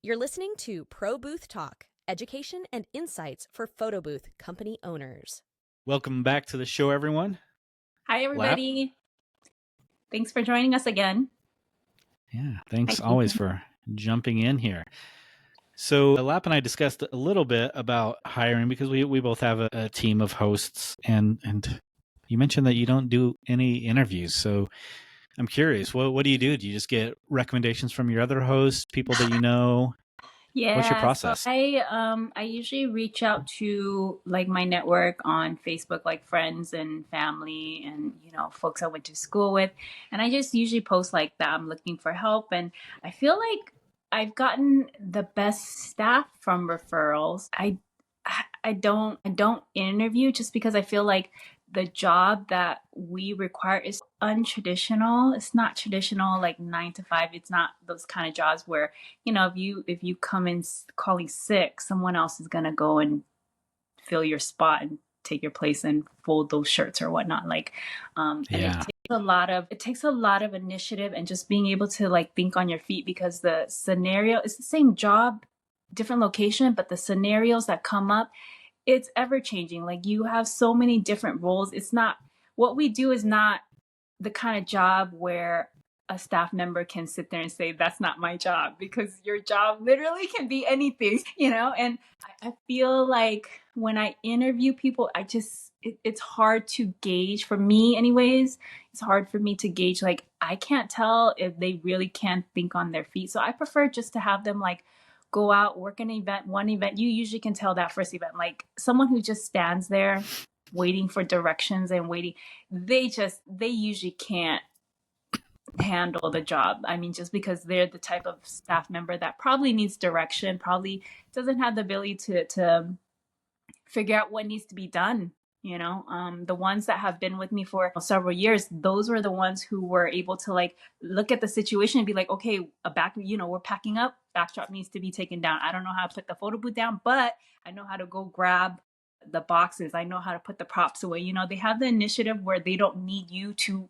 You're listening to ProBooth Talk, education and insights for photo booth company owners. Welcome back to the show, everyone. Hi, everybody. Thanks for joining us again. Yeah, thanks always for jumping in here. So Lap and I discussed a little bit about hiring because we both have a team of hosts, and you mentioned that you don't do any interviews. So I'm curious, what do you do? Do you just get recommendations from your other hosts, people that you know? Yeah. What's your process? So I usually reach out to like my network on Facebook, like friends and family and, folks I went to school with. And I just usually post like that I'm looking for help. And I feel like I've gotten the best staff from referrals. I don't interview just because I feel like the job that we require is untraditional. It's not traditional like 9 to 5. It's not those kind of jobs where, if you come in calling sick, someone else is gonna go and fill your spot and take your place and fold those shirts or whatnot. Like, and it takes a lot of initiative and just being able to like think on your feet, because the scenario is the same job, different location, but the scenarios that come up, it's ever changing. Like, you have so many different roles. It's not, what we do is not the kind of job where a staff member can sit there and say, that's not my job, because your job literally can be anything, and I feel like when I interview people, it's hard to gauge, for me anyways. It's hard for me to gauge, like, I can't tell if they really can think on their feet. So I prefer just to have them like go out, work one event. You usually can tell that first event, like someone who just stands there waiting for directions and waiting, they usually can't handle the job. I mean, just because they're the type of staff member that probably needs direction, probably doesn't have the ability to figure out what needs to be done. The ones that have been with me for several years, those were the ones who were able to like look at the situation and be like, okay, we're packing up, backdrop needs to be taken down. I don't know how to put the photo booth down, but I know how to go grab the boxes. I know how to put the props away. They have the initiative where they don't need you to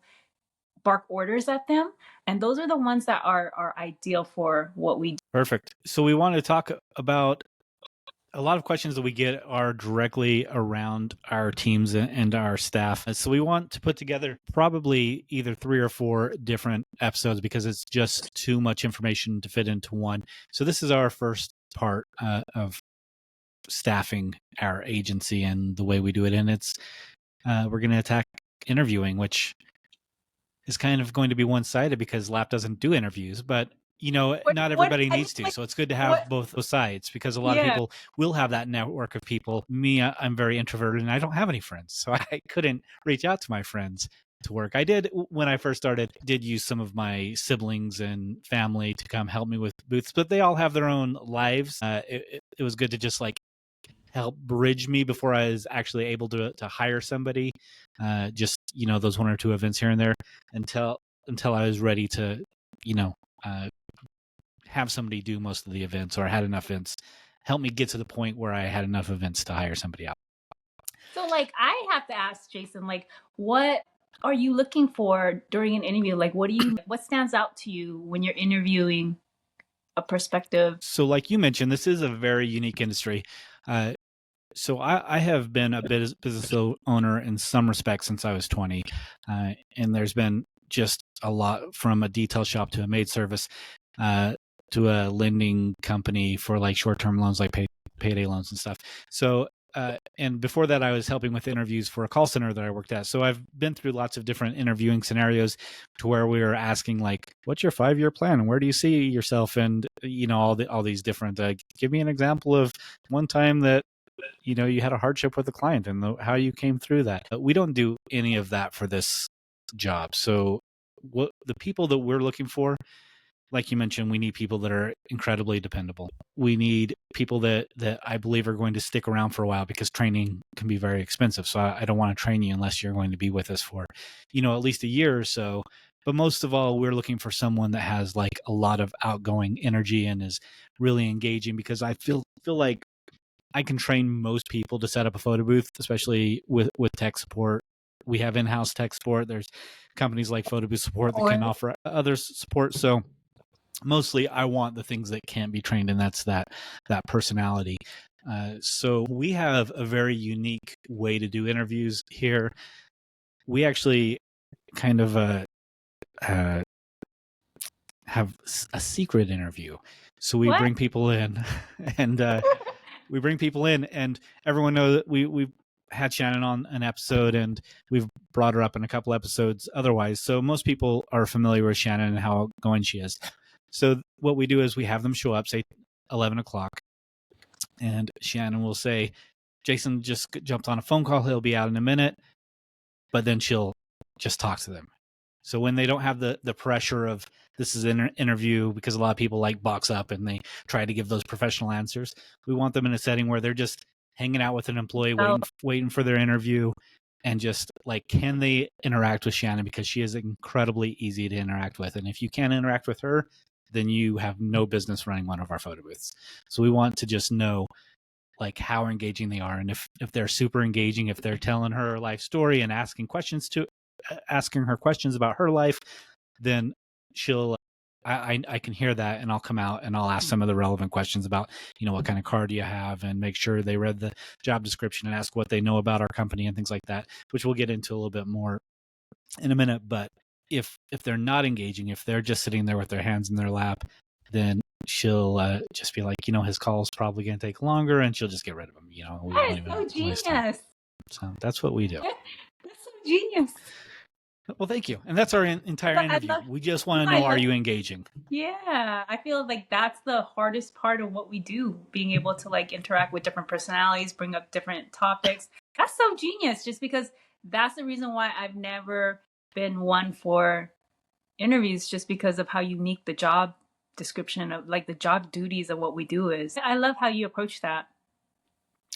bark orders at them. And those are the ones that are ideal for what we do. Perfect. So we want to talk about a lot of questions that we get are directly around our teams and our staff. So we want to put together probably either 3 or 4 different episodes because it's just too much information to fit into one. So this is our first part of staffing our agency and the way we do it. And it's we're going to attack interviewing, which is kind of going to be one-sided because Lap doesn't do interviews, but not everybody needs to. So it's good to have both those sides, because a lot of people will have that network of people. Me, I'm very introverted and I don't have any friends. So I couldn't reach out to my friends to work. I did, when I first started, did use some of my siblings and family to come help me with booths, but they all have their own lives. It was good to just like help bridge me before I was actually able to hire somebody. Just, those 1 or 2 events here and there until I was ready to, have somebody do most of the events, or I had enough events help me get to the point where I had enough events to hire somebody out. So like, I have to ask Jason, like, what are you looking for during an interview? Like, what stands out to you when you're interviewing a prospective? So like you mentioned, this is a very unique industry. So I have been a business owner in some respects since I was 20. And there's been just a lot, from a detail shop to a maid service, to a lending company for like short-term loans, like payday loans and stuff. So, and before that, I was helping with interviews for a call center that I worked at. So I've been through lots of different interviewing scenarios to where we were asking like, what's your 5-year plan? And where do you see yourself? And, all these different, give me an example of one time that, you had a hardship with a client and how you came through that. But we don't do any of that for this job. So what the people that we're looking for, like you mentioned, we need people that are incredibly dependable. We need people that I believe are going to stick around for a while, because training can be very expensive. So I don't want to train you unless you're going to be with us for, at least a year or so. But most of all, we're looking for someone that has like a lot of outgoing energy and is really engaging, because I feel like I can train most people to set up a photo booth, especially with tech support. We have in-house tech support. There's companies like Photo Booth Support that can offer other support. So mostly I want the things that can't be trained, and that's that personality. So we have a very unique way to do interviews here. We actually kind of have a secret interview. So we bring people in, and and everyone knows that we've had Shannon on an episode, and we've brought her up in a couple episodes otherwise. So most people are familiar with Shannon and how outgoing she is. So what we do is we have them show up, say 11 o'clock, and Shannon will say, Jason just jumped on a phone call. He'll be out in a minute, but then she'll just talk to them. So when they don't have the pressure of this is an interview, because a lot of people like box up and they try to give those professional answers, we want them in a setting where they're just hanging out with an employee, waiting for their interview, and just like, can they interact with Shannon, because she is incredibly easy to interact with. And if you can't interact with her, then you have no business running one of our photo booths. So we want to just know like how engaging they are. And if they're super engaging, if they're telling her life story and asking her questions about her life, then I can hear that, and I'll come out and I'll ask some of the relevant questions about, what kind of car do you have, and make sure they read the job description and ask what they know about our company and things like that, which we'll get into a little bit more in a minute. But if they're not engaging, if they're just sitting there with their hands in their lap, then she'll just be like, his call's probably going to take longer, and she'll just get rid of him. That is so genius. So that's what we do. That's so genius. Well, thank you. And that's our entire interview. We just want to know, are you engaging? Yeah, I feel like that's the hardest part of what we do, being able to like interact with different personalities, bring up different topics. That's so genius, just because that's the reason why I've never been one for interviews, just because of how unique the job description of like the job duties of what we do is. I love how you approach that.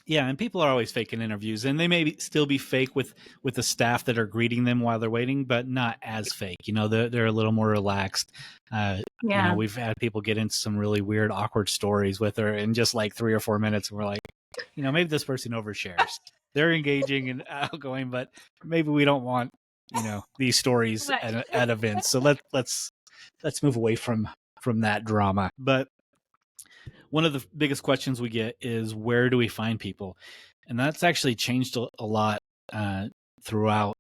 Yeah, and people are always faking interviews, and they may still be fake with the staff that are greeting them while they're waiting, but not as fake. They're a little more relaxed. We've had people get into some really weird, awkward stories with her in just like 3 or 4 minutes, and we're like, maybe this person overshares. They're engaging and outgoing, but maybe we don't want these stories at events. So let's move away from that drama. But one of the biggest questions we get is, where do we find people? And that's actually changed a lot throughout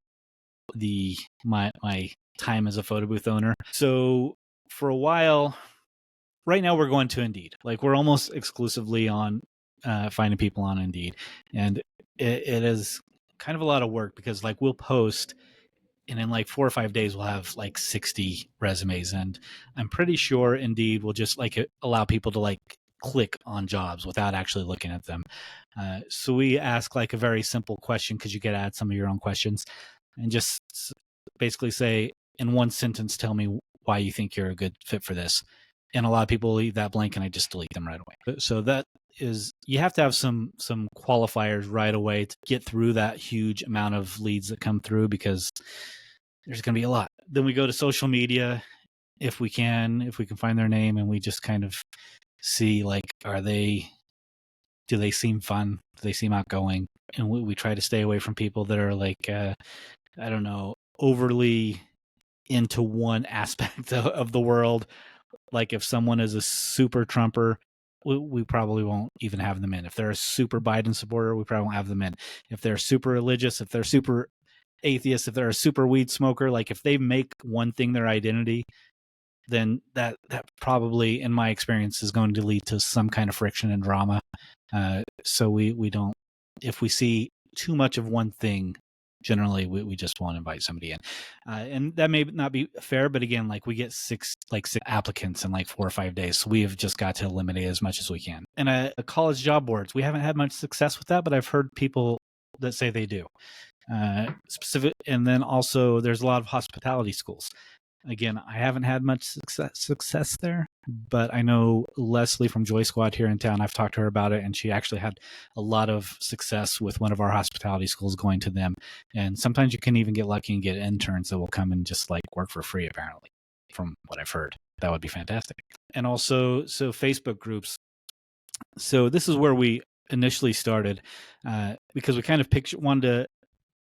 my time as a photo booth owner. So for a while, right now we're going to Indeed. Like, we're almost exclusively on finding people on Indeed. And it is kind of a lot of work, because like we'll post, and in like 4 or 5 days, we'll have like 60 resumes. And I'm pretty sure Indeed will just like allow people to like click on jobs without actually looking at them. So we ask like a very simple question, because you get to add some of your own questions, and just basically say, in one sentence, tell me why you think you're a good fit for this. And a lot of people leave that blank, and I just delete them right away. So that is, you have to have some qualifiers right away to get through that huge amount of leads that come through, because there's going to be a lot. Then we go to social media, if we can find their name, and we just kind of see like, do they seem fun? Do they seem outgoing? And we try to stay away from people that are like, I don't know, overly into one aspect of the world. Like, if someone is a super Trumper, we probably won't even have them in. If they're a super Biden supporter, we probably won't have them in. If they're super religious, if they're super atheist, if they're a super weed smoker, like if they make one thing their identity, then that probably, in my experience, is going to lead to some kind of friction and drama. So we don't, if we see too much of one thing, generally we just won't invite somebody in. And that may not be fair, but again, like we get six applicants in like 4 or 5 days. So we have just got to eliminate as much as we can. And college job boards, we haven't had much success with that, but I've heard people that say they do. And then also there's a lot of hospitality schools. Again, I haven't had much success there, but I know Leslie from Joy Squad here in town. I've talked to her about it, and she actually had a lot of success with one of our hospitality schools going to them. And sometimes you can even get lucky and get interns that will come and just like work for free, apparently, from what I've heard. That would be fantastic. And also, so Facebook groups. So this is where we initially started, because we kind of wanted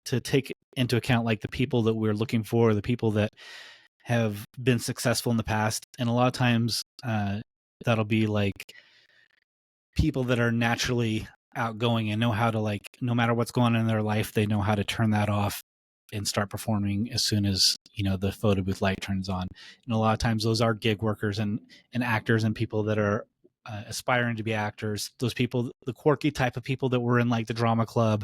to take into account like the people that we're looking for, the people that have been successful in the past. And a lot of times that'll be like people that are naturally outgoing and know how to, like, no matter what's going on in their life, they know how to turn that off and start performing as soon as, you know, the photo booth light turns on. And a lot of times those are gig workers and actors and people that are aspiring to be actors. Those people, the quirky type of people that were in like the drama club.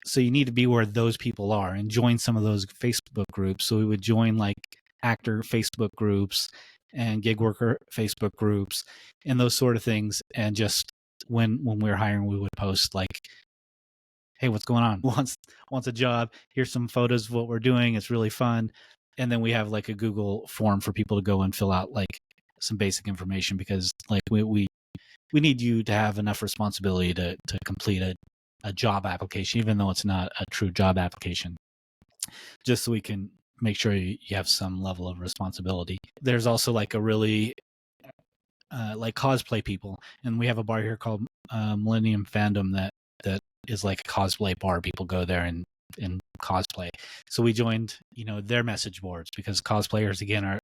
So you need to be where those people are and join some of those Facebook groups. So we would join like actor Facebook groups and gig worker Facebook groups and those sort of things. And just when we were hiring, we would post like, hey, what's going on? Wants a job. Here's some photos of what we're doing. It's really fun. And then we have like a Google form for people to go and fill out like some basic information, because like we need you to have enough responsibility to complete a job application, even though it's not a true job application, just so we can make sure you have some level of responsibility. There's also like a really like cosplay people, and we have a bar here called Millennium Fandom that is like a cosplay bar. People go there and cosplay. So we joined, you know, their message boards, because cosplayers again are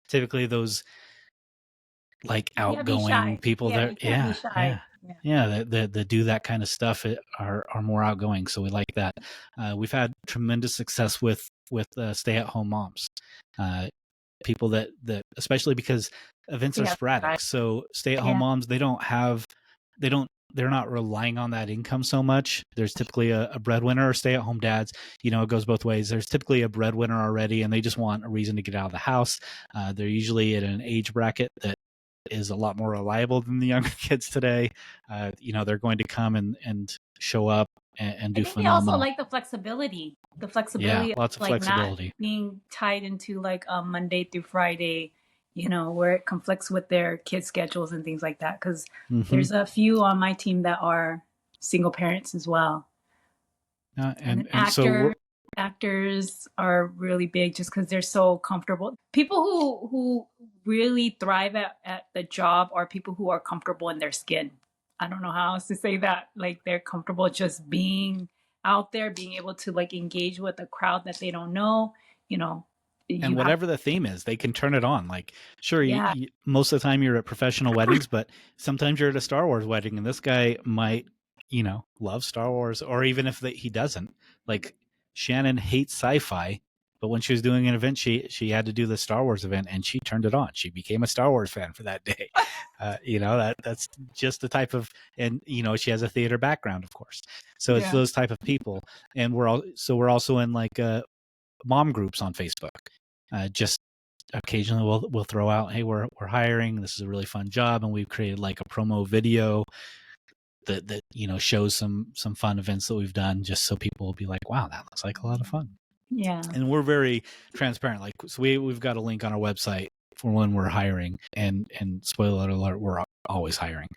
typically those like outgoing people that that do that kind of stuff are more outgoing. So we like that. We've had tremendous success with stay-at-home moms, people that especially because events are sporadic. Right. So stay-at-home moms, they're not relying on that income so much. There's typically a breadwinner, or stay-at-home dads. You know, it goes both ways. There's typically a breadwinner already, and they just want a reason to get out of the house. They're usually at an age bracket that is a lot more reliable than the younger kids today. You know, they're going to come and show up and do phenomenal. They also like the flexibility. Yeah, lots of like flexibility. Not being tied into like a Monday through Friday, you know, where it conflicts with their kids' schedules and things like that. Because there's a few on my team that are single parents as well. And so actors are really big just because they're so comfortable. People who really thrive at the job are people who are comfortable in their skin. I don't know how else to say that. Like, they're comfortable just being out there, being able to like engage with a crowd that they don't know, you know. And whatever the theme is, they can turn it on. Like, sure, you, most of the time you're at professional weddings, but sometimes you're at a Star Wars wedding, and this guy might, you know, love Star Wars, or even if he doesn't. Like, Shannon hates sci-fi, but when she was doing an event, she had to do the Star Wars event, and she turned it on. She became a Star Wars fan for that day. You know, that's just the type of, and you know, she has a theater background, of course. So it's those type of people, and we're also in like mom groups on Facebook. Just occasionally we'll throw out, hey, we're hiring. This is a really fun job, and we've created like a promo video that you know shows some fun events that we've done, just so people will be like, wow, that looks like a lot of fun. Yeah. And we're very transparent. Like, so we've got a link on our website for when we're hiring, and spoiler alert, we're always hiring,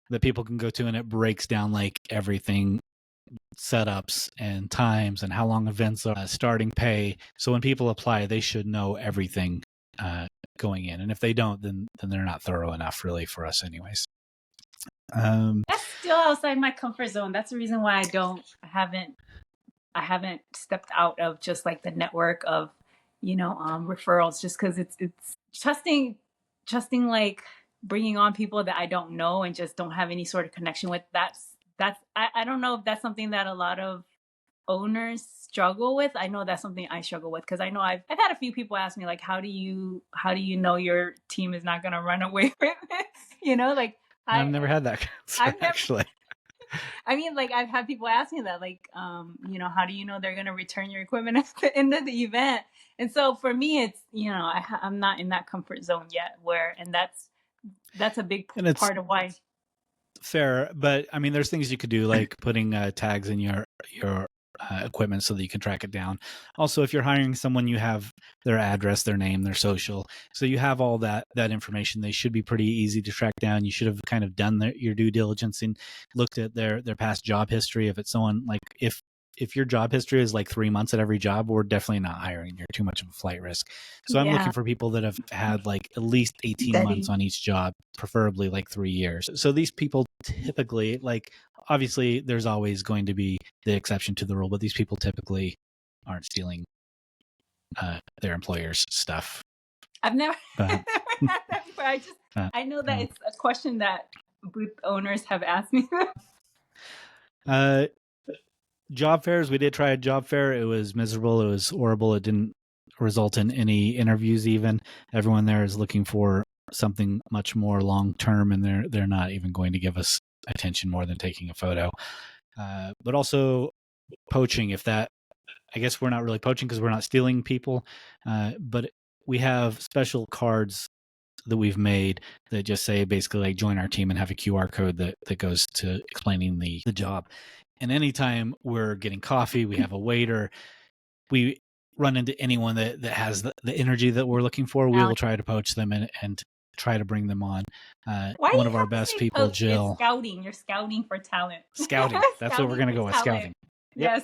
that people can go to, and it breaks down like everything, setups and times and how long events are, starting pay. So when people apply, they should know everything going in. And if they don't, then they're not thorough enough really for us anyways. That's still outside my comfort zone. That's the reason why I haven't stepped out of just like the network of, you know, referrals, just because it's trusting like bringing on people that I don't know and just don't have any sort of connection with. I don't know if that's something that a lot of owners struggle with. I know that's something I struggle with, because I know I've had a few people ask me like, how do you know your team is not going to run away with it? You know, like I've never had that actually. I mean, like, I've had people ask me that, like, you know, how do you know they're going to return your equipment at the end of the event? And so for me, it's, you know, I'm not in that comfort zone yet and that's a big part of why. Fair. But I mean, there's things you could do, like putting tags in your equipment so that you can track it down. Also, if you're hiring someone, you have their address, their name, their social. So you have all that information. They should be pretty easy to track down. You should have kind of done your due diligence and looked at their past job history. If it's someone like, if your job history is like 3 months at every job, we're definitely not hiring. You're too much of a flight risk. So I'm looking for people that have had like at least 18 months on each job, preferably like 3 years. So these people typically, like, obviously there's always going to be the exception to the rule, but these people typically aren't stealing their employer's stuff. I've never, But, I've never had that before. I know that it's a question that booth owners have asked me. Job fairs, we did try a job fair. It was miserable. It was horrible. It didn't result in any interviews even. Everyone there is looking for something much more long-term, and they're not even going to give us attention more than taking a photo. But also poaching, I guess we're not really poaching because we're not stealing people, but we have special cards that we've made that just say basically like join our team and have a QR code that goes to explaining the job. And anytime we're getting coffee, we have a waiter, we run into anyone that has the energy that we're looking for, we will try to poach them and try to bring them on. One of our best people, Jill. It's scouting. You're scouting for talent. Scouting. That's what we're going to go with, scouting. Yep. Yes.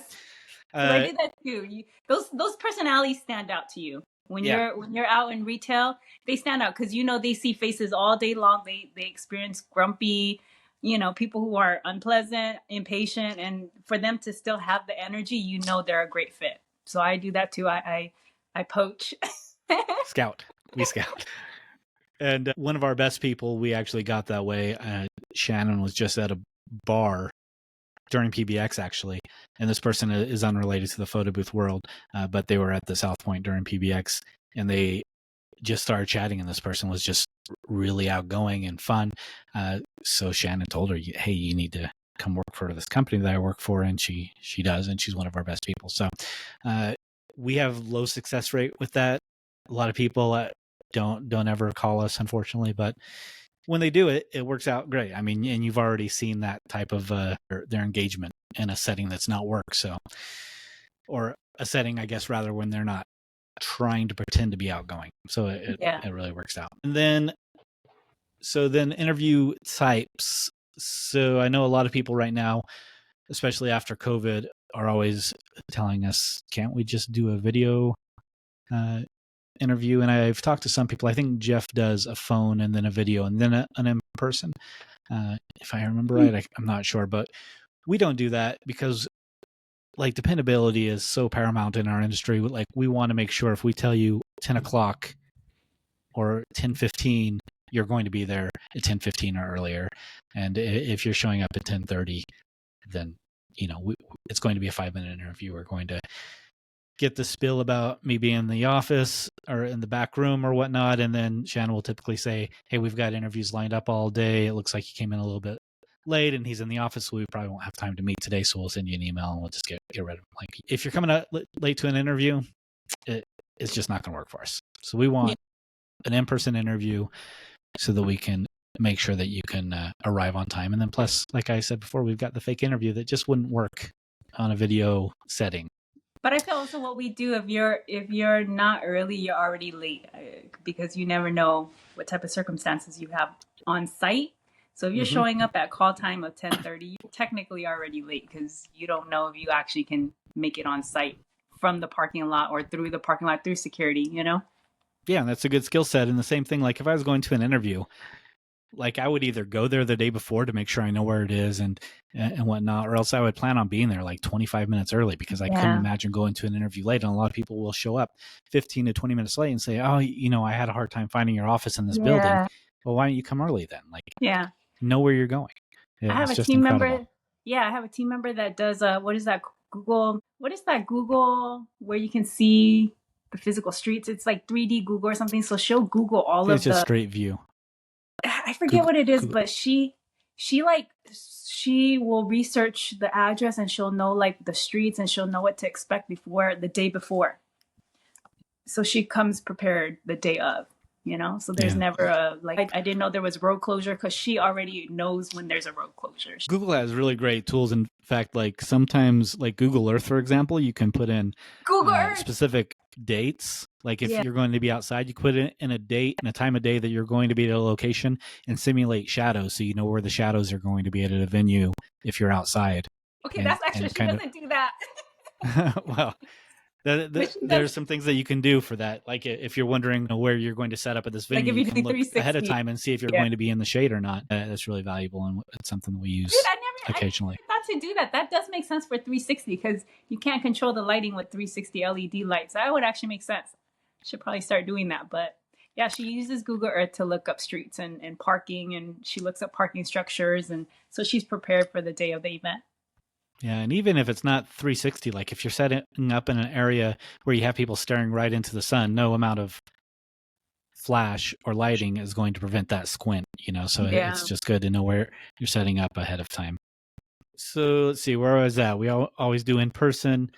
I did that too. Those personalities stand out to you. When you're out in retail, they stand out because they see faces all day long. They experience grumpy, people who are unpleasant, impatient, and for them to still have the energy, they're a great fit. So I do that too. I poach. Scout. We scout. And one of our best people, we actually got that way. Shannon was just at a bar during PBX actually, and this person is unrelated to the photo booth world, but they were at the South Point during PBX, and they just started chatting, and this person was just really outgoing and fun. So Shannon told her, hey, you need to come work for this company that I work for, and she does, and she's one of our best people. So we have low success rate with that. A lot of people don't ever call us, unfortunately, but when they do it, it works out great. I mean, and you've already seen that type of their engagement in a setting that's not work. So, or a setting, I guess, rather when they're not trying to pretend to be outgoing. So it really works out. And then interview types. So I know a lot of people right now, especially after COVID, are always telling us, can't we just do a video interview? And I've talked to some people. I think Jeff does a phone and then a video and then an in-person. If I remember right, I'm not sure, but we don't do that because like dependability is so paramount in our industry. Like we want to make sure if we tell you 10 o'clock or 10:15, you're going to be there at 10:15 or earlier. And if you're showing up at 10:30, then, it's going to be a 5-minute interview. We're going to get the spill about me being in the office or in the back room or whatnot. And then Shannon will typically say, hey, we've got interviews lined up all day. It looks like he came in a little bit late and he's in the office, so we probably won't have time to meet today. So we'll send you an email and we'll just get rid of him. Like if you're coming out late to an interview, it's just not going to work for us. So we want an in-person interview so that we can make sure that you can arrive on time. And then plus, like I said before, we've got the fake interview that just wouldn't work on a video setting. But I feel also what we do, if you're not early, you're already late because you never know what type of circumstances you have on site. So if you're showing up at call time of 10:30, you're technically already late because you don't know if you actually can make it on site from the parking lot or through the parking lot through security, Yeah, that's a good skill set. And the same thing, like if I was going to an interview, like I would either go there the day before to make sure I know where it is and whatnot, or else I would plan on being there like 25 minutes early because I couldn't imagine going to an interview late. And a lot of people will show up 15 to 20 minutes late and say, oh, I had a hard time finding your office in this building. Well, why don't you come early then? Like, know where you're going. I have a team member. Yeah, I have a team member that does what is that Google where you can see the physical streets? It's like 3D Google or something. So she'll Google all of the. It's just straight view. I forget what it is, but she will research the address and she'll know like the streets and she'll know what to expect the day before. So she comes prepared the day of, so there's never I didn't know there was road closure because she already knows when there's a road closure. Google has really great tools. In fact, like sometimes like Google Earth, for example, you can put in Google Earth specific dates. Like if you're going to be outside, you put it in a date and a time of day that you're going to be at a location and simulate shadows. So you know where the shadows are going to be at a venue if you're outside. Okay, that's extra. She doesn't do that. Well, There's some things that you can do for that. Like if you're wondering where you're going to set up at this venue, you can look ahead of time and see if you're going to be in the shade or not. That's really valuable, and it's something that we use occasionally. I never thought to do that. That does make sense for 360 because you can't control the lighting with 360 LED lights. That would actually make sense. Should probably start doing that. But yeah, she uses Google Earth to look up streets and parking, and she looks up parking structures, and so she's prepared for the day of the event. Yeah, and even if it's not 360, like if you're setting up in an area where you have people staring right into the sun, no amount of flash or lighting is going to prevent that squint, so it's just good to know where you're setting up ahead of time. So let's see, where was that? We always do in person.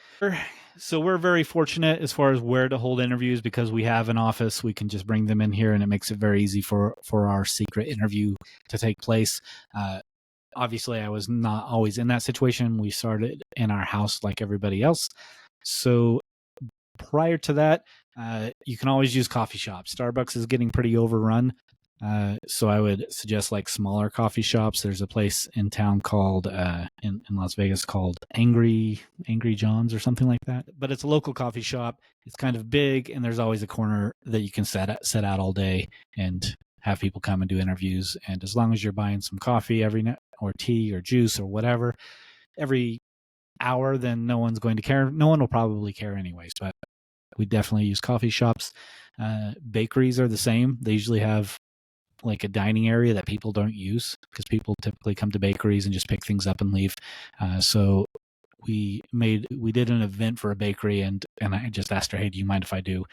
So we're very fortunate as far as where to hold interviews because we have an office. We can just bring them in here, and it makes it very easy for our secret interview to take place. Obviously, I was not always in that situation. We started in our house like everybody else. So prior to that, you can always use coffee shops. Starbucks is getting pretty overrun. So I would suggest like smaller coffee shops. There's a place in town called in Las Vegas called Angry John's or something like that. But it's a local coffee shop. It's kind of big, and there's always a corner that you can set out all day and have people come and do interviews. And as long as you're buying some coffee every night or tea or juice or whatever every hour, then no one's going to care. No one will probably care anyways, but we definitely use coffee shops. Bakeries are the same. They usually have like a dining area that people don't use because people typically come to bakeries and just pick things up and leave. So we did an event for a bakery, and I just asked her, hey, do you mind if I do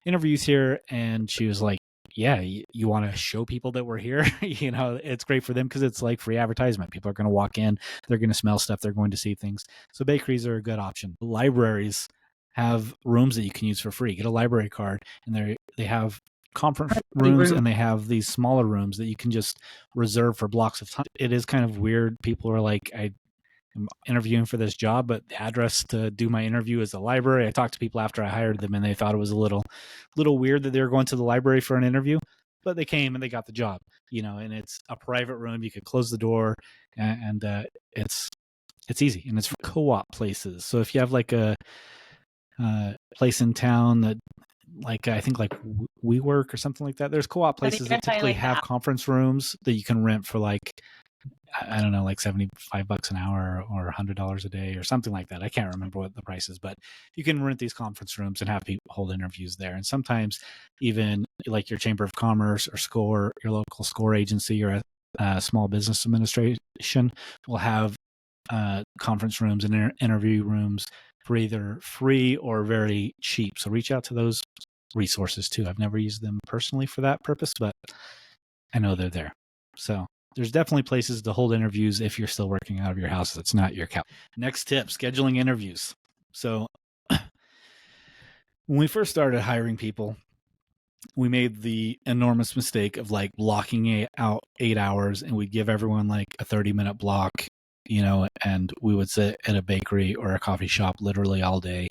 interviews here? And she was like, yeah, you want to show people that we're here? It's great for them because it's like free advertisement. People are going to walk in, they're going to smell stuff, they're going to see things. So bakeries are a good option. Libraries have rooms that you can use for free. Get a library card, and they have conference rooms, and they have these smaller rooms that you can just reserve for blocks of time. It is kind of weird. People are like, I'm interviewing for this job, but the address to do my interview is the library. I talked to people after I hired them, and they thought it was a little weird that they were going to the library for an interview, but they came and they got the job, and it's a private room. You could close the door, and it's easy, and it's for co-op places. So if you have like a place in town that, like I think like WeWork or something like that, there's co-op places that typically have conference rooms that you can rent for like, I don't know, like $75 an hour or $100 a day or something like that. I can't remember what the price is, but you can rent these conference rooms and have people hold interviews there. And sometimes even like your Chamber of Commerce or SCORE, your local SCORE agency or a small business administration will have conference rooms and interview rooms for either free or very cheap. So reach out to those resources too. I've never used them personally for that purpose, but I know they're there. So there's definitely places to hold interviews if you're still working out of your house. It's not your couch. Next tip, scheduling interviews. So when we first started hiring people, we made the enormous mistake of like blocking out 8 hours, and we'd give everyone like a 30-minute block, and we would sit at a bakery or a coffee shop literally all day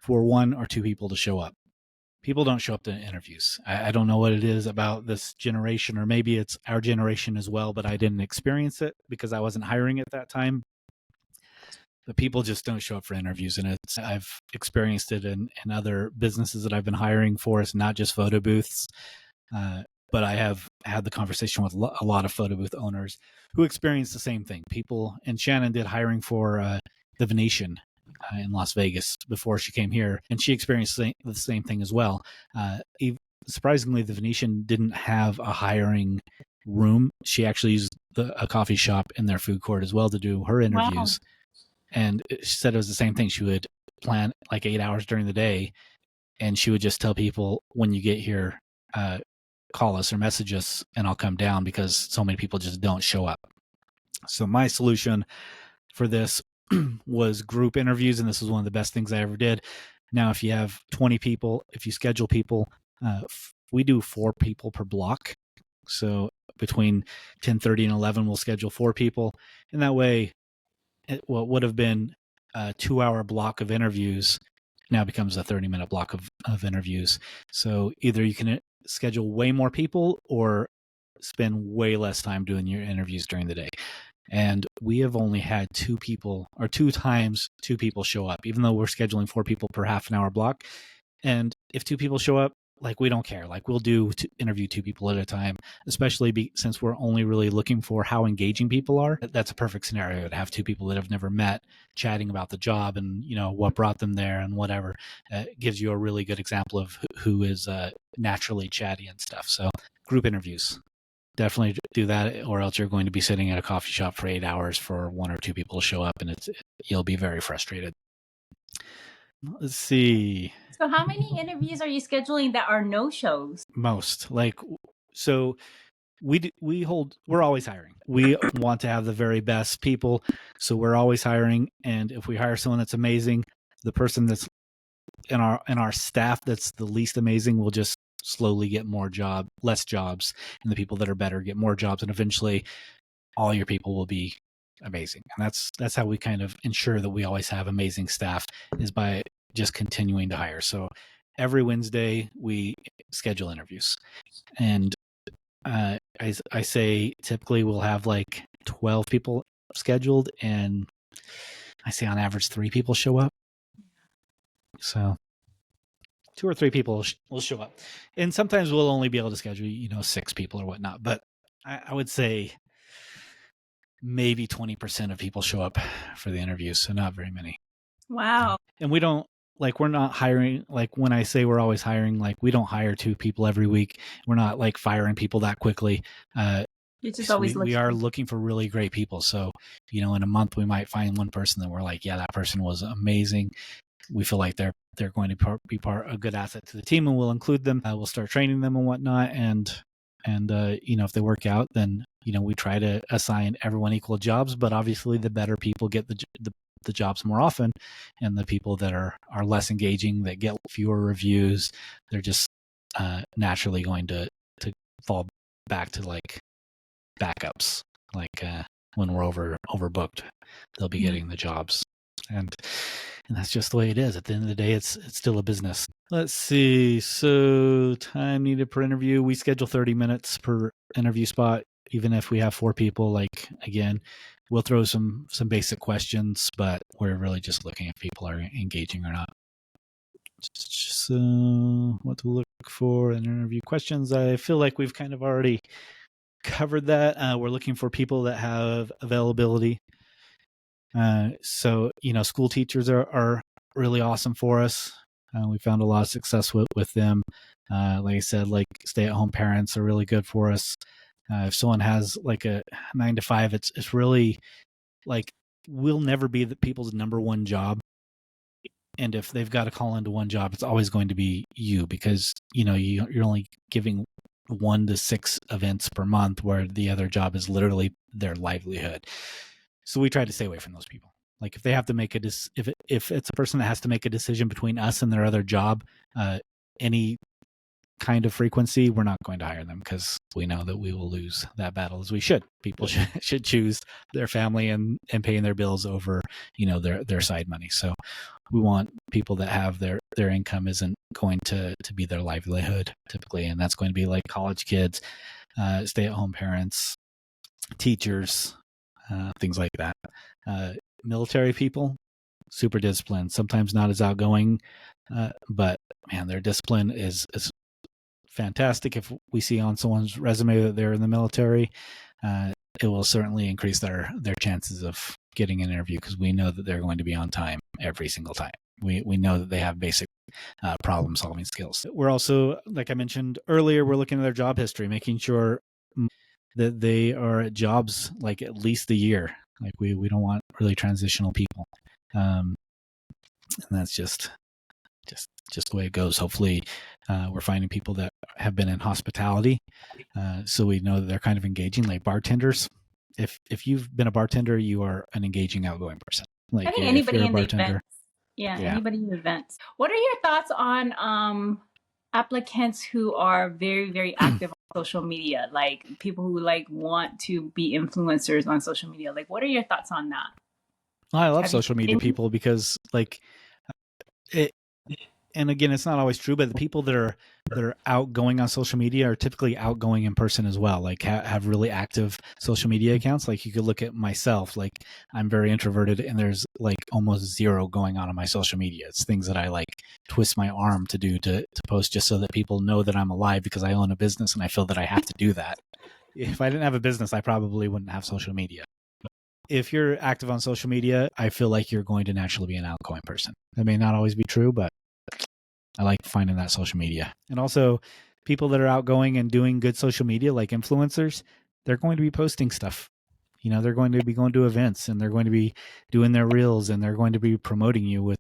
for 1 or 2 people to show up. People don't show up to interviews. I don't know what it is about this generation, or maybe it's our generation as well, but I didn't experience it because I wasn't hiring at that time. But people just don't show up for interviews, and I've experienced it in other businesses that I've been hiring for. It's not just photo booths, but I have had the conversation with a lot of photo booth owners who experienced the same thing. People, and Shannon did hiring for the Venetian in Las Vegas before she came here, and she experienced the same thing as well. Surprisingly, the Venetian didn't have a hiring room. She actually used a coffee shop in their food court as well to do her interviews. Wow. And she said it was the same thing. She would plan like 8 hours during the day, and she would just tell people, when you get here, call us or message us and I'll come down, because so many people just don't show up. So my solution for this was group interviews, and this was one of the best things I ever did. Now, if you have 20 people, if you schedule people, we do 4 people per block. So between 10:30 and 11, we'll schedule 4 people. And that way, what would have been a 2-hour block of interviews now becomes a 30-minute block of interviews. So either you can schedule way more people or spend way less time doing your interviews during the day. And we have only had two times two people show up, even though we're scheduling 4 people per half an hour block. And if 2 people show up, like, we don't care. Like, we'll interview 2 people at a time, especially since we're only really looking for how engaging people are. That's a perfect scenario to have 2 people that have never met chatting about the job and, what brought them there and whatever. It gives you a really good example of who is naturally chatty and stuff. So group interviews, definitely do that, or else you're going to be sitting at a coffee shop for 8 hours for 1 or 2 people to show up, and you'll be very frustrated. Let's see. So how many interviews are you scheduling that are no-shows? Most. So we're always hiring. We want to have the very best people, so we're always hiring. And if we hire someone that's amazing, the person that's in our staff that's the least amazing will just slowly get less jobs, and the people that are better get more jobs, and eventually all your people will be amazing. And that's how we kind of ensure that we always have amazing staff, is by just continuing to hire. So every Wednesday we schedule interviews, and I say typically we'll have like 12 people scheduled, and I say on average 3 people show up. So 2 or 3 people will show up, and sometimes we'll only be able to schedule 6 people or whatnot. But I would say maybe 20% of people show up for the interviews, so not very many. Wow. And we're not hiring, like when I say we're always hiring, like we don't hire 2 people every week. We're not like firing people that quickly. You're just always looking. We are looking for really great people. So, in a month we might find one person that we're like, yeah, that person was amazing. We feel like they're going to be a good asset to the team, and we'll include them. We'll start training them and whatnot. And if they work out, then, we try to assign everyone equal jobs, but obviously the better people get the jobs more often, and the people that are less engaging, that get fewer reviews, they're just naturally going to fall back to like backups. Like when we're overbooked, they'll be getting the jobs, and that's just the way it is. At the end of the day, it's still a business. Let's see. So time needed per interview, we schedule 30 minutes per interview spot, even if we have 4 people. Like, again, we'll throw some basic questions, but we're really just looking if people are engaging or not. So what to look for in interview questions, I feel like we've kind of already covered that. We're looking for people that have availability. So, school teachers are really awesome for us. We found a lot of success with them. Like I said, like stay-at-home parents are really good for us. If someone has like a 9 to 5, it's really like, we'll never be the people's number one job. And if they've got to call into one job, it's always going to be you, because, you're only giving 1 to 6 events per month, where the other job is literally their livelihood. So we try to stay away from those people. Like, if they have to make if it's a person that has to make a decision between us and their other job, any kind of frequency, we're not going to hire them, because we know that we will lose that battle, as we should. People should choose their family and paying their bills over, their side money. So we want people that have their income isn't going to be their livelihood typically, and that's going to be like college kids, stay-at-home parents, teachers, things like that. Military people, super disciplined, sometimes not as outgoing, but man, their discipline is fantastic. If we see on someone's resume that they're in the military, it will certainly increase their chances of getting an interview, because we know that they're going to be on time every single time. We know that they have basic problem solving skills. We're also, like I mentioned earlier, we're looking at their job history, making sure that they are at jobs like at least a year. Like, we don't want really transitional people, and that's just the way it goes. Hopefully we're finding people that have been in hospitality, so we know that they're kind of engaging, like bartenders. If you've been a bartender, you are an engaging, outgoing person. Like, I think anybody in the events. Yeah, anybody in the events. What are your thoughts on applicants who are very, very active on social media, like people who like want to be influencers on social media? Like, what are your thoughts on that? I love social media people, because like and again, it's not always true, but the people that are outgoing on social media are typically outgoing in person as well. Like have really active social media accounts. Like you could look at myself, like I'm very introverted and there's like almost zero going on my social media. It's things that I like twist my arm to do to post just so that people know that I'm alive because I own a business and I feel that I have to do that. If I didn't have a business, I probably wouldn't have social media. If you're active on social media, I feel like you're going to naturally be an outgoing person. That may not always be true, but I like finding that social media. And also people that are outgoing and doing good social media, like influencers, they're going to be posting stuff. You know, they're going to be going to events and they're going to be doing their reels and they're going to be promoting you with,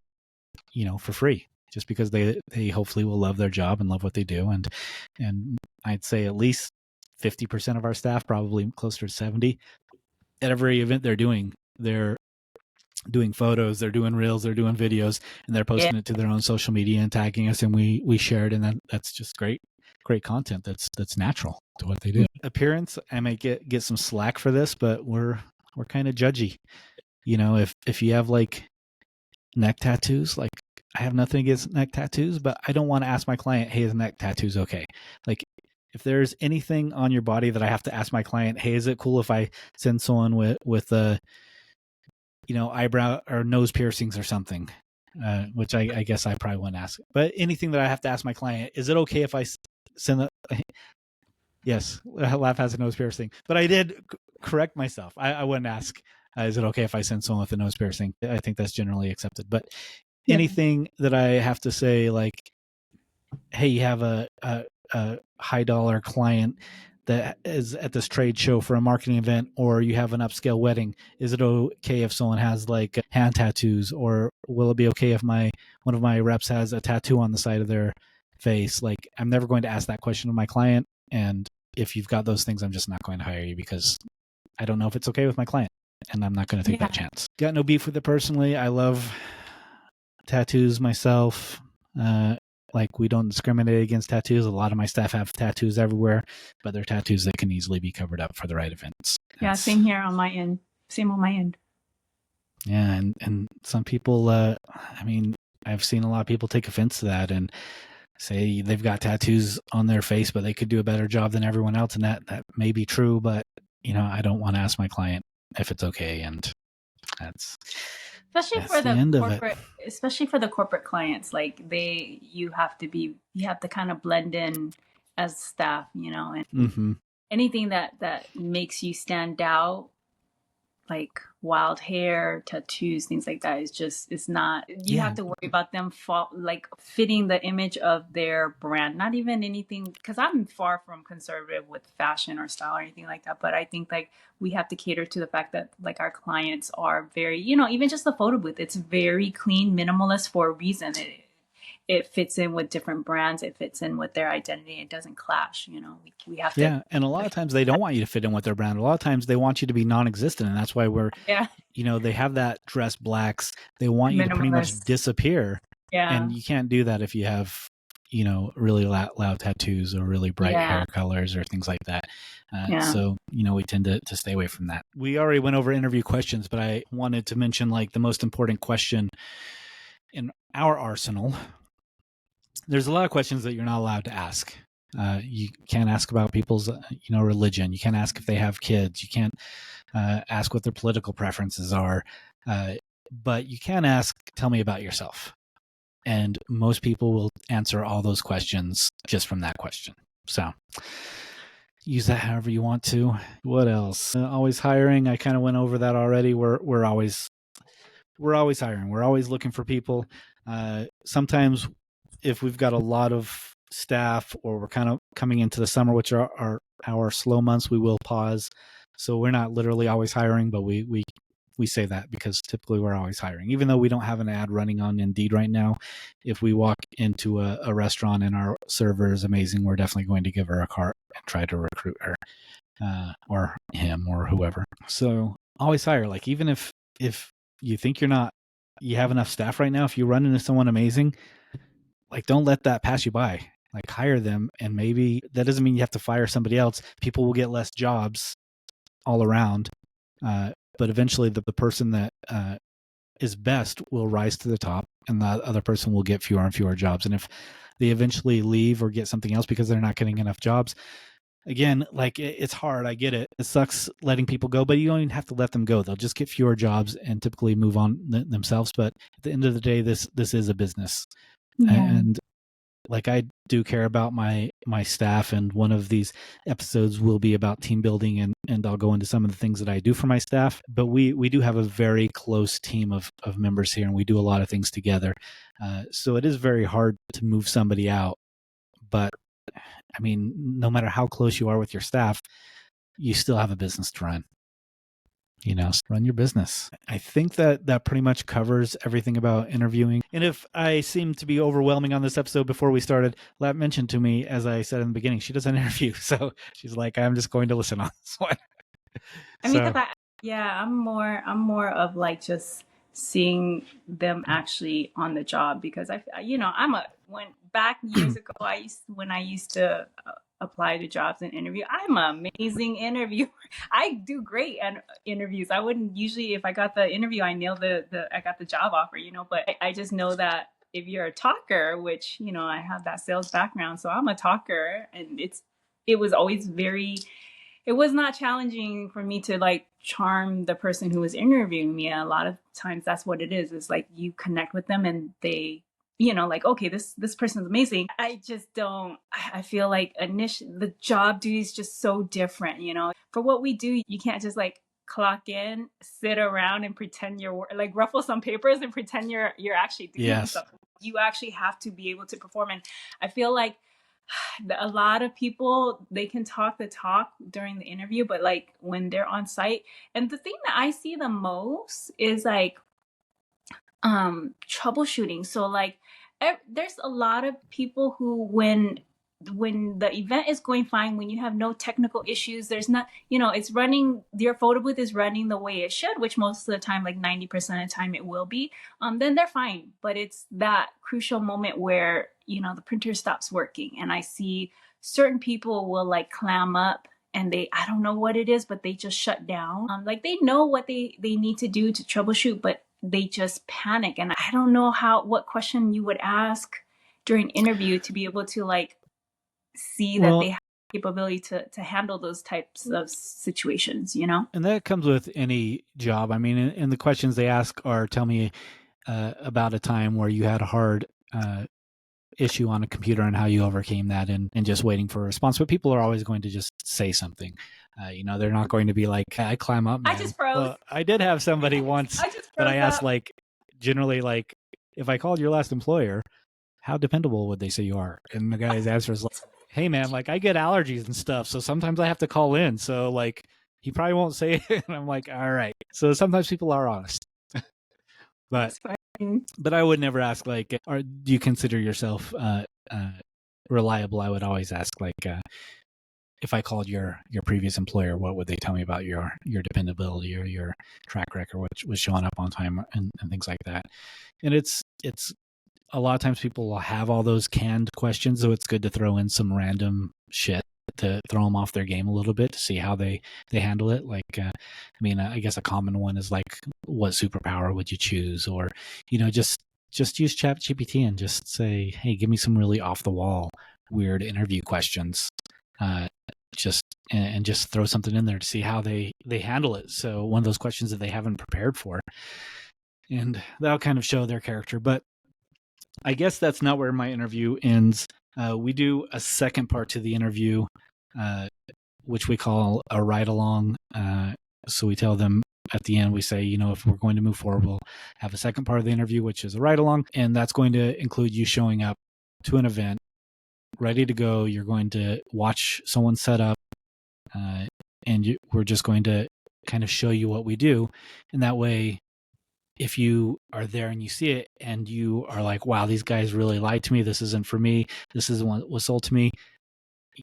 you know, for free, just because they hopefully will love their job and love what they do. And I'd say at least 50% of our staff, probably closer to 70, at every event they're doing photos, they're doing reels, they're doing videos, and they're posting it to their own social media and tagging us, and we share it, and that's just great content that's natural to what they do. Appearance, I might get some slack for this, but we're kind of judgy. You know, if you have like neck tattoos, like I have nothing against neck tattoos, but I don't want to ask my client, hey, is neck tattoos okay? Like if there's anything on your body that I have to ask my client, hey, is it cool if I send someone with a, you know, eyebrow or nose piercings or something, which I guess I probably wouldn't ask. But anything that I have to ask my client, is it okay if I send yes, Laugh has a nose piercing. But I did correct myself. I wouldn't ask, is it okay if I send someone with a nose piercing? I think that's generally accepted. But anything that I have to say, like, hey, you have a high dollar client that is at this trade show for a marketing event, or you have an upscale wedding, is it okay if someone has like hand tattoos, or will it be okay if one of my reps has a tattoo on the side of their face? Like, I'm never going to ask that question of my client. And if you've got those things, I'm just not going to hire you because I don't know if it's okay with my client, and I'm not going to take that chance. Got no beef with it personally. I love tattoos myself. Like, we don't discriminate against tattoos. A lot of my staff have tattoos everywhere, but they're tattoos that can easily be covered up for the right events. Yeah, same here on my end. Same on my end. Yeah, and some people, I mean, I've seen a lot of people take offense to that and say they've got tattoos on their face, but they could do a better job than everyone else. And that may be true, but, you know, I don't want to ask my client if it's okay. And that's... Especially for the corporate clients, like you have to kind of blend in as staff, you know, and anything that makes you stand out, like wild hair, tattoos, things like that, it's not, you have to worry about them fitting the image of their brand, not even anything, because I'm far from conservative with fashion or style or anything like that, but I think like we have to cater to the fact that like our clients are very, you know, even just the photo booth, it's very clean, minimalist for a reason. It fits in with different brands. It fits in with their identity. It doesn't clash. You know, we have to. Yeah. And a lot of times they don't want you to fit in with their brand. A lot of times they want you to be non-existent. And that's why you know, they have that dress blacks. They want you to pretty much disappear. Yeah. And you can't do that if you have, you know, really loud tattoos or really bright hair colors or things like that. So, you know, we tend to stay away from that. We already went over interview questions, but I wanted to mention like the most important question in our arsenal. There's a lot of questions that you're not allowed to ask. You can't ask about people's, you know, religion. You can't ask if they have kids. You can't ask what their political preferences are. But you can ask, tell me about yourself. And most people will answer all those questions just from that question. So use that however you want to. What else? Always hiring. I kind of went over that already. We're always hiring. We're always looking for people. Sometimes if we've got a lot of staff or we're kind of coming into the summer, which are our slow months, we will pause. So we're not literally always hiring, but we say that because typically we're always hiring. Even though we don't have an ad running on Indeed right now, if we walk into a restaurant and our server is amazing, we're definitely going to give her a cart and try to recruit her or him or whoever. So always hire. Like, even if you think you have enough staff right now, if you run into someone amazing, like, don't let that pass you by. Like, hire them, and maybe that doesn't mean you have to fire somebody else. People will get less jobs all around, but eventually the person that is best will rise to the top, and the other person will get fewer and fewer jobs. And if they eventually leave or get something else because they're not getting enough jobs, again, like it's hard. I get it. It sucks letting people go, but you don't even have to let them go. They'll just get fewer jobs and typically move on themselves. But at the end of the day, this is a business. Yeah. And like I do care about my staff, and one of these episodes will be about team building, and I'll go into some of the things that I do for my staff. But we do have a very close team of members here, and we do a lot of things together. So it is very hard to move somebody out. But I mean, no matter how close you are with your staff, you still have a business to run. Run your business. I think that pretty much covers everything about interviewing. And if I seem to be overwhelming on this episode before we started, Lat mentioned to me, as I said in the beginning, she doesn't interview. So she's like, I'm just going to listen on this one. I mean, I'm more of like just seeing them actually on the job, because back years ago, when I used to apply to jobs and interview, I'm an amazing interviewer. I do great at interviews. I wouldn't usually, if I got the interview, I nailed I got the job offer, but I just know that if you're a talker, which, I have that sales background, so I'm a talker, and it was always it was not challenging for me to like charm the person who was interviewing me. A lot of times that's what it is. It's like you connect with them and they, like, okay, this person's amazing. I just don't, I feel like the job duty is just so different, For what we do, you can't just like clock in, sit around and pretend you're like ruffle some papers and pretend you're actually doing something. You actually have to be able to perform. And I feel like a lot of people, they can talk the talk during the interview, but like when they're on site, and the thing that I see the most is like troubleshooting. So like there's a lot of people who, when the event is going fine, when you have no technical issues, there's not, it's running, your photo booth is running the way it should, which most of the time, like 90% of the time it will be, then they're fine. But it's that crucial moment where, the printer stops working, and I see certain people will like clam up, and I don't know what it is, but they just shut down. Like they know what they need to do to troubleshoot, but they just panic. And I don't know what question you would ask during interview to be able to like see that they have the capability to handle those types of situations, And that comes with any job. I mean, and the questions they ask are, tell me about a time where you had a hard issue on a computer and how you overcame that, and just waiting for a response. But people are always going to just say something. They're not going to be like, hey, I climb up, man. I just froze. Well, I did have somebody once that I asked, like, generally, like, if I called your last employer, how dependable would they say you are? And the guy's answer is like, hey, man, like, I get allergies and stuff, so sometimes I have to call in. So, like, he probably won't say it. And I'm like, all right. So sometimes people are honest. But I would never ask, like, do you consider yourself reliable? I would always ask, like, if I called your previous employer, what would they tell me about your dependability or your track record, which was showing up on time and things like that. And it's a lot of times people will have all those canned questions, so it's good to throw in some random shit to throw them off their game a little bit to see how they handle it. Like, I guess a common one is like, what superpower would you choose? Or, just use ChatGPT and just say, hey, give me some really off the wall, weird interview questions. Just throw something in there to see how they handle it. So one of those questions that they haven't prepared for, and that'll kind of show their character. But I guess that's not where my interview ends. We do a second part to the interview, which we call a ride along. So we tell them at the end, we say, if we're going to move forward, we'll have a second part of the interview, which is a ride along. And that's going to include you showing up to an event, ready to go. You're going to watch someone set up, and we're just going to kind of show you what we do. And that way, if you are there and you see it and you are like, wow, these guys really lied to me, this isn't for me, this isn't what was sold to me,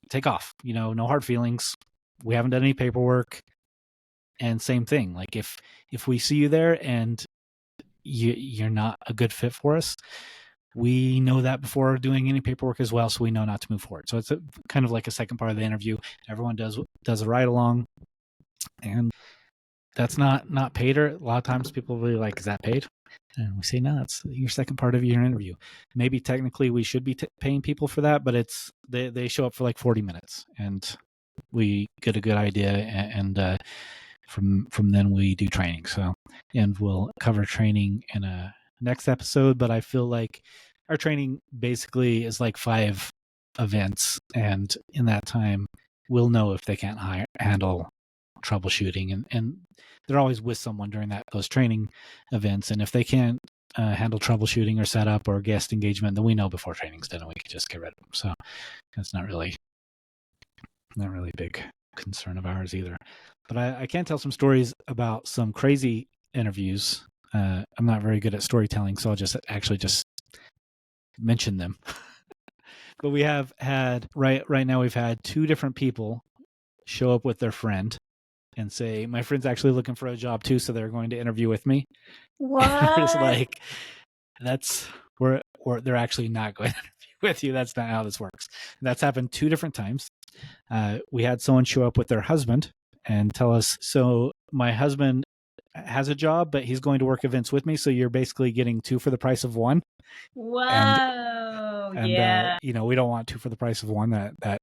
take off. No hard feelings. We haven't done any paperwork. And same thing, like if we see you there and you're not a good fit for us, we know that before doing any paperwork as well, so we know not to move forward. So it's kind of like a second part of the interview. Everyone does a ride along, and that's not paid. Or a lot of times people will be like, is that paid? And we say, no, it's your second part of your interview. Maybe technically we should be paying people for that, but it's they show up for like 40 minutes and we get a good idea, and from then we do training. So, and we'll cover training in a next episode, but I feel like our training basically is like 5 events, and in that time we'll know if they can't handle troubleshooting, and they're always with someone during those training events, and if they can't handle troubleshooting or setup or guest engagement, then we know before training's done and we can just get rid of them. So that's not really a big concern of ours either. But I can tell some stories about some crazy interviews. I'm not very good at storytelling, so I'll just mention them. But we have had right now we've had 2 different people show up with their friend and say, my friend's actually looking for a job too, so they're going to interview with me. What? It's like, they're actually not going to interview with you. That's not how this works. And that's happened 2 different times. We had someone show up with their husband and tell us, so my husband has a job, but he's going to work events with me, so you're basically getting 2 for the price of 1. Whoa. And yeah. we don't want 2 for the price of 1. That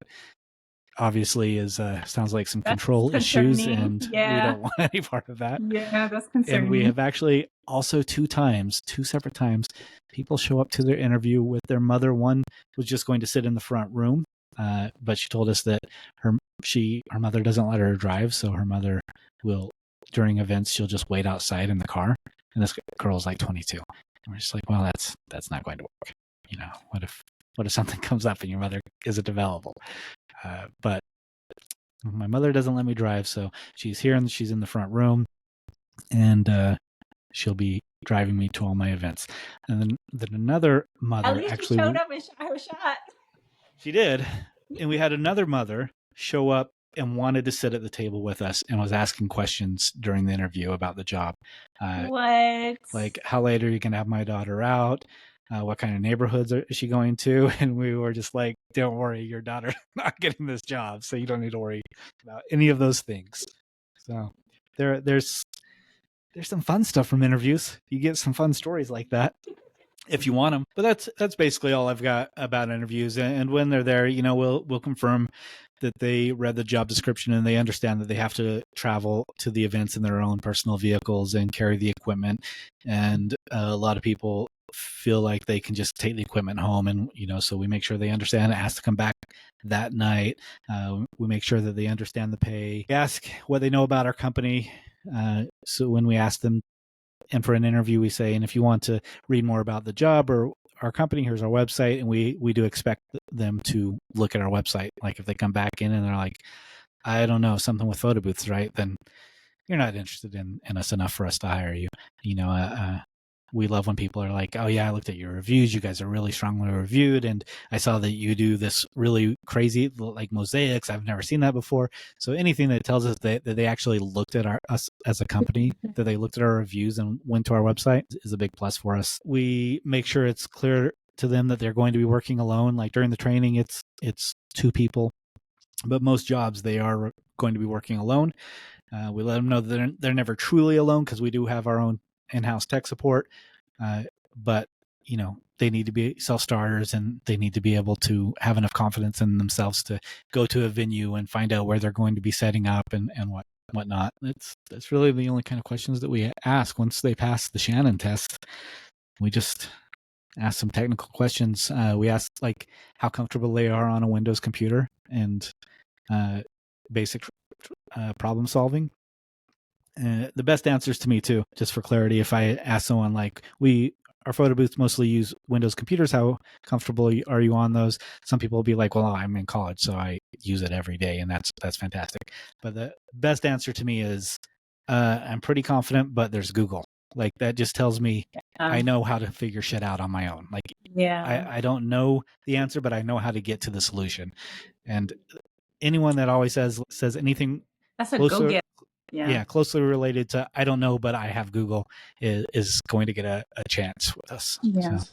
obviously is sounds like some control issues, and we don't want any part of that. Yeah, that's concerning. And we have actually also 2 separate times, people show up to their interview with their mother. One was just going to sit in the front room, but she told us that her mother doesn't let her drive, so her mother will, during events, she'll just wait outside in the car. And this girl's like 22. And we're just like, well, that's not going to work. What if something comes up and your mother isn't available? But my mother doesn't let me drive, so she's here and she's in the front room, and she'll be driving me to all my events. And then another mother, at least actually she showed up and I was shot. She did, and we had another mother show up and wanted to sit at the table with us and was asking questions during the interview about the job. What? Like, how late are you going to have my daughter out? What kind of neighborhoods is she going to? And we were just like, don't worry, your daughter's not getting this job, so you don't need to worry about any of those things. So there's some fun stuff from interviews. You get some fun stories like that if you want them. But that's basically all I've got about interviews. And when they're there, we'll confirm that they read the job description and they understand that they have to travel to the events in their own personal vehicles and carry the equipment. And a lot of people feel like they can just take the equipment home, and so we make sure they understand it has to come back that night. We make sure that they understand the pay. We ask what they know about our company. So when we ask them, and for an interview, we say, and if you want to read more about the job or our company, here's our website. And we do expect them to look at our website. Like if they come back in and they're like, I don't know, something with photo booths, right? Then you're not interested in us enough for us to hire you. We love when people are like, oh yeah, I looked at your reviews. You guys are really strongly reviewed. And I saw that you do this really crazy, like mosaics. I've never seen that before. So anything that tells us that they actually looked at us as a company, that they looked at our reviews and went to our website is a big plus for us. We make sure it's clear to them that they're going to be working alone. Like during the training, it's 2 people, but most jobs, they are going to be working alone. We let them know that they're never truly alone, because we do have our own in-house tech support, but they need to be self-starters, and they need to be able to have enough confidence in themselves to go to a venue and find out where they're going to be setting up and whatnot. That's really the only kind of questions that we ask. Once they pass the Shannon test, we just ask some technical questions. We ask like how comfortable they are on a Windows computer and basic problem solving. The best answers to me too, just for clarity, if I ask someone like, our photo booths mostly use Windows computers, how comfortable are you on those? Some people will be like, well, I'm in college, so I use it every day, and that's fantastic. But the best answer to me is, I'm pretty confident, but there's Google. Like that just tells me I know how to figure shit out on my own. Like, I don't know the answer, but I know how to get to the solution. And anyone that always says anything that's a go-get. Yeah, closely related to I don't know, but I have Google is going to get a chance with us. Yeah. So.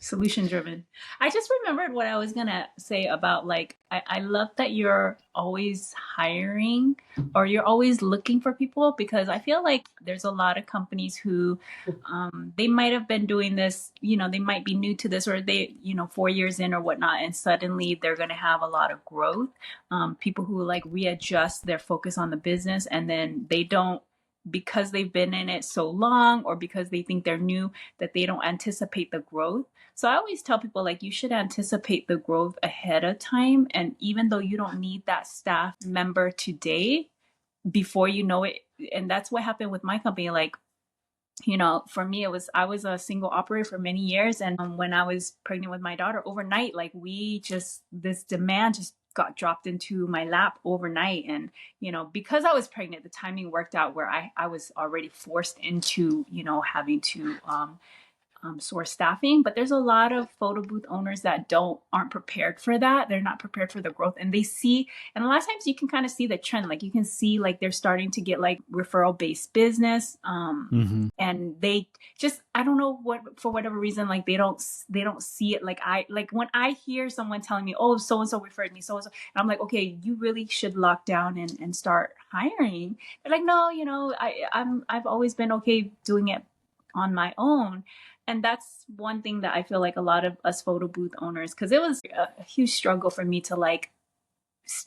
Solution driven. I just remembered what I was gonna say about like I love that you're always hiring or you're always looking for people, because I feel like there's a lot of companies who they might have been doing this, they might be new to this, or they, 4 years in or whatnot, and suddenly they're gonna have a lot of growth. People who like readjust their focus on the business, and then they don't, because they've been in it so long or because they think they're new, that they don't anticipate the growth. So I always tell people like you should anticipate the growth ahead of time. And even though you don't need that staff member today, before you know it, and that's what happened with my company. Like, for me, I was a single operator for many years. And when I was pregnant with my daughter, overnight, like this demand just got dropped into my lap overnight. And, because I was pregnant, the timing worked out where I was already forced into, having to source staffing. But there's a lot of photo booth owners that aren't prepared for that. They're not prepared for the growth, and and a lot of times you can kind of see the trend. Like you can see like they're starting to get like referral based business. And they just, I don't know what, for whatever reason, like they don't see it. Like when I hear someone telling me, oh, so-and-so referred me, so-and-so, and I'm like, okay, you really should lock down and start hiring. They're like, no, I've always been okay doing it on my own. And that's one thing that I feel like a lot of us photo booth owners, because it was a huge struggle for me to like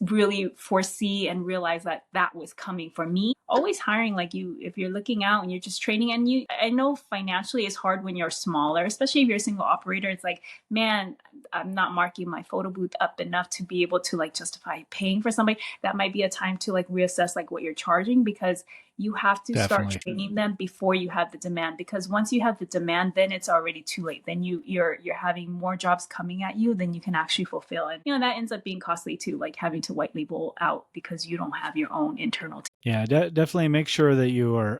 really foresee and realize that was coming for me. Always hiring, like if you're looking out and you're just training, and I know financially it's hard when you're smaller, especially if you're a single operator. It's like, man, I'm not marking my photo booth up enough to be able to like justify paying for somebody. That might be a time to like reassess like what you're charging, because you have to start training them before you have the demand. Because once you have the demand, then it's already too late. Then you're having more jobs coming at you than you can actually fulfill. And that ends up being costly too, like having to white label out because you don't have your own internal team. Yeah, definitely make sure that you are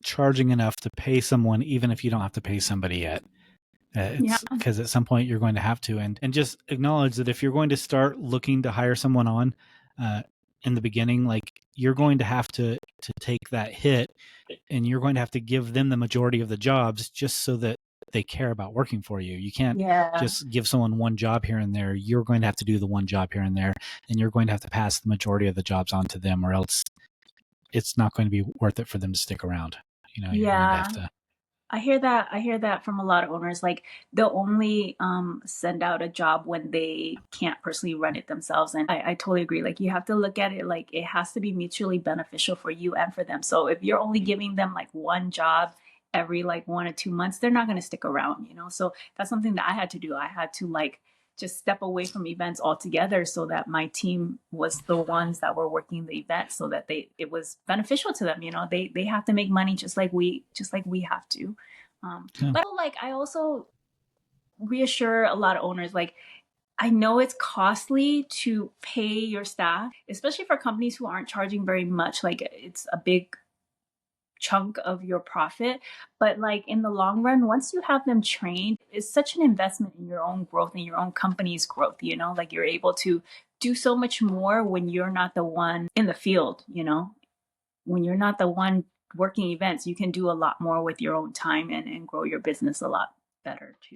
charging enough to pay someone, even if you don't have to pay somebody yet. Because at some point you're going to have to, and just acknowledge that if you're going to start looking to hire someone on in the beginning, like you're going to have to take that hit, and you're going to have to give them the majority of the jobs just so that they care about working for you. You can't just give someone one job here and there. You're going to have to do the one job here and there, and you're going to have to pass the majority of the jobs on to them, or else it's not going to be worth it for them to stick around. You're going to have to. I hear that from a lot of owners. Like they'll only send out a job when they can't personally run it themselves. And I totally agree. Like you have to look at it like it has to be mutually beneficial for you and for them. So if you're only giving them like one job every like 1 or 2 months, they're not going to stick around, So that's something that I had to do. I had to like just step away from events altogether so that my team was the ones that were working the event, so that it was beneficial to them. They have to make money just like we have to. But like I also reassure a lot of owners, like I know it's costly to pay your staff, especially for companies who aren't charging very much. Like it's a big chunk of your profit, but like in the long run, once you have them trained, it's such an investment in your own growth and your own company's growth. Like you're able to do so much more when you're not the one in the field. When you're not the one working events, you can do a lot more with your own time and grow your business a lot better too.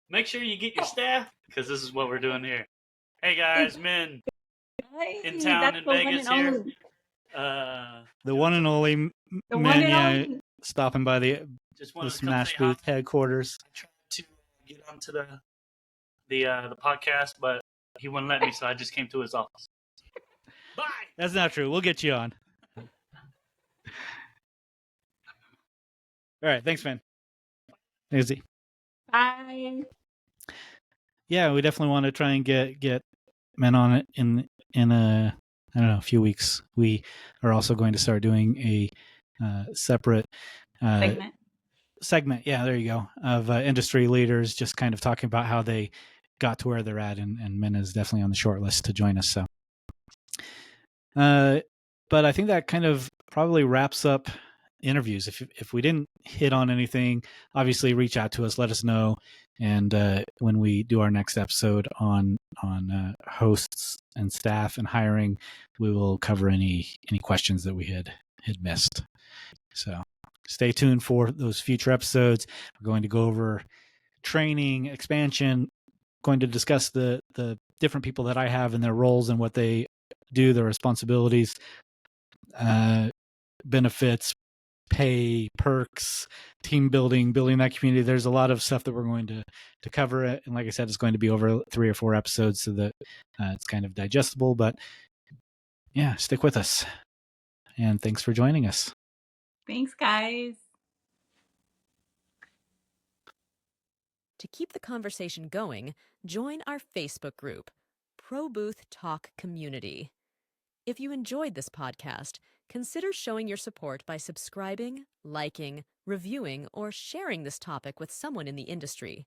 Make sure you get your staff, because this is what we're doing here. Hey guys, Min in town in Vegas here. The one and only Min, stopping by the Smash Booth headquarters. I tried to get onto the podcast, but he wouldn't let me, so I just came to his office. Bye. That's not true. We'll get you on. All right, thanks, man. Easy. Bye. Yeah, we definitely want to try and get men on it in a a few weeks. We are also going to start doing a separate segment. Yeah, there you go, of industry leaders, just kind of talking about how they got to where they're at, and Min is definitely on the short list to join us. So, but I think that kind of probably wraps up interviews. If we didn't hit on anything, obviously reach out to us, let us know, and when we do our next episode on hosts and staff and hiring, we will cover any questions that we had missed. So stay tuned for those future episodes. We're going to go over training, expansion, going to discuss the different people that I have and their roles and what they do, their responsibilities, benefits, pay, perks, team building that community. There's a lot of stuff that we're going to cover it. And like I said, it's going to be over 3 or 4 episodes so that it's kind of digestible. But yeah, stick with us. And thanks for joining us. Thanks, guys. To keep the conversation going, join our Facebook group, ProBooth Talk Community. If you enjoyed this podcast, consider showing your support by subscribing, liking, reviewing, or sharing this topic with someone in the industry.